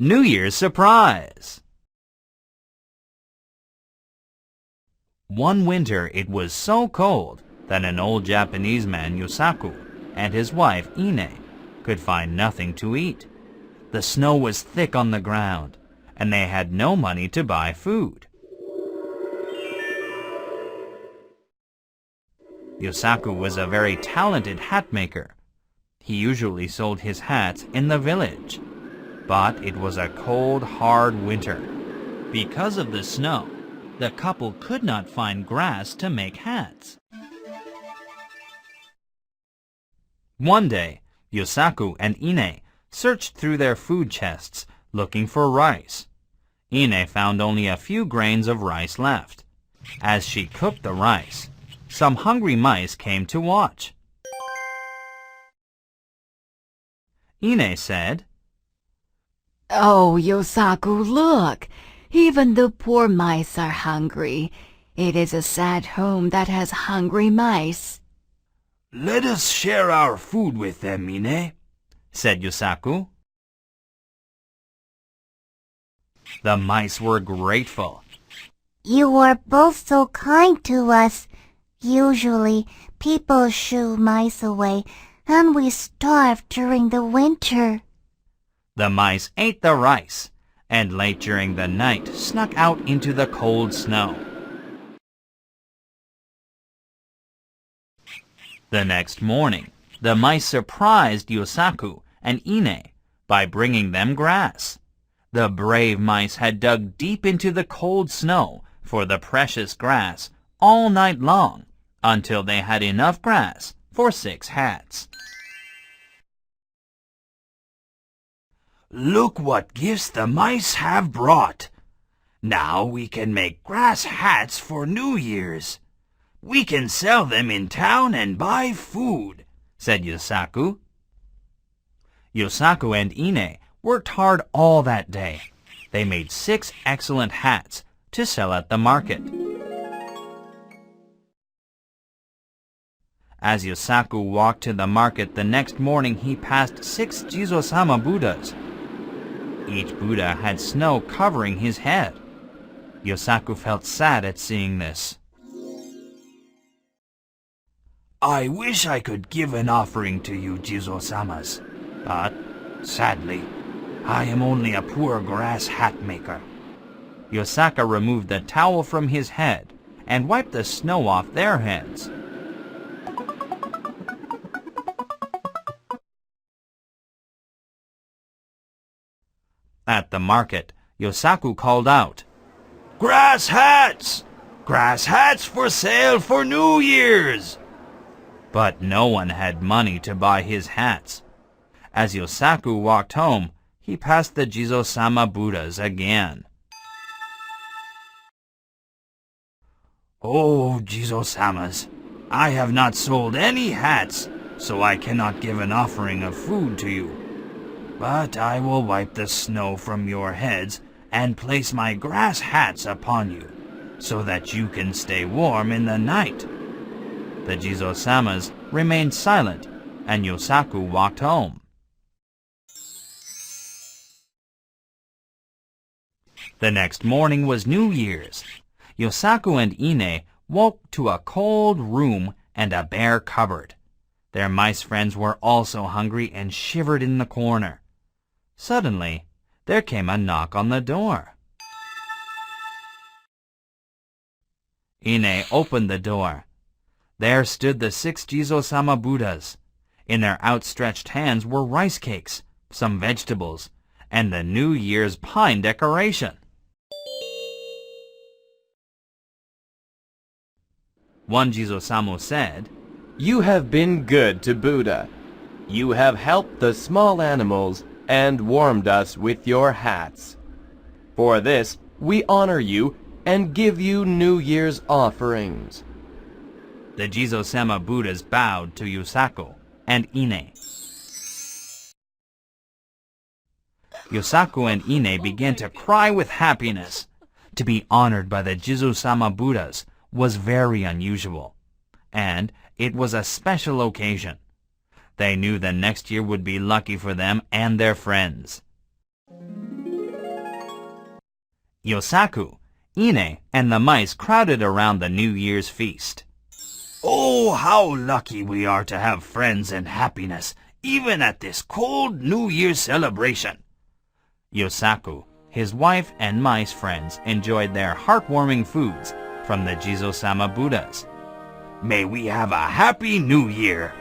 New Year's surprise! One winter it was so cold that an old Japanese man, Yosaku, and his wife, Ine, could find nothing to eat. The snow was thick on the ground, and they had no money to buy food. Yosaku was a very talented hat maker. He usually sold his hats in the village. But it was a cold, hard winter. Because of the snow, the couple could not find grass to make hats. One day, Yosaku and Ine searched through their food chests looking for rice. Ine found only a few grains of rice left. As she cooked the rice, some hungry mice came to watch. Ine said, "Oh, Yosaku, look! Even the poor mice are hungry. It is a sad home that has hungry mice." "Let us share our food with them, Ine," said Yosaku. The mice were grateful. "You are both so kind to us. Usually, people shoo mice away, and we starve during the winter." The mice ate the rice, and late during the night snuck out into the cold snow. The next morning, the mice surprised Yosaku and Ine by bringing them grass. The brave mice had dug deep into the cold snow for the precious grass all night long until they had enough grass for 6 hats. "Look what gifts the mice have brought. Now we can make grass hats for New Year's. We can sell them in town and buy food," said Yosaku. Yosaku and Ine worked hard all that day. They made 6 excellent hats to sell at the market. As Yosaku walked to the market the next morning, he passed 6 Jizo-sama Buddhas. Each Buddha had snow covering his head. Yosaku felt sad at seeing this. "I wish I could give an offering to you, Jizo-samas, but sadly, I am only a poor grass hat maker." Yosaku removed the towel from his head and wiped the snow off their heads. At the market, Yosaku called out, "Grass hats! Grass hats for sale for New Year's!" But no one had money to buy his hats. As Yosaku walked home, he passed the Jizo-sama Buddhas again. "Oh, Jizo-samas, I have not sold any hats, so I cannot give an offering of food to you. But I will wipe the snow from your heads and place my grass hats upon you, so that you can stay warm in the night." The Jizo-samas remained silent, and Yosaku walked home. The next morning was New Year's. Yosaku and Ine woke to a cold room and a bare cupboard. Their mice friends were also hungry and shivered in the corner. Suddenly, there came a knock on the door. Ine opened the door. There stood the 6 Jizo-sama Buddhas. In their outstretched hands were rice cakes, some vegetables, and the New Year's pine decoration. One Jizo-sama said, "You have been good to Buddha. You have helped the small animals and warmed us with your hats. For this, we honor you and give you New Year's offerings." The Jizo-sama Buddhas bowed to Yosaku and Ine. Yosaku and Ine began to cry with happiness. To be honored by the Jizo-sama Buddhas was very unusual, and it was a special occasion. They knew the next year would be lucky for them and their friends. Yosaku, Ine, and the mice crowded around the New Year's feast. Oh, how lucky we are to have friends and happiness, even at this cold New Year's celebration. Yosaku, his wife, and mice friends enjoyed their heartwarming foods from the Jizo-sama Buddhas. May we have a happy New Year!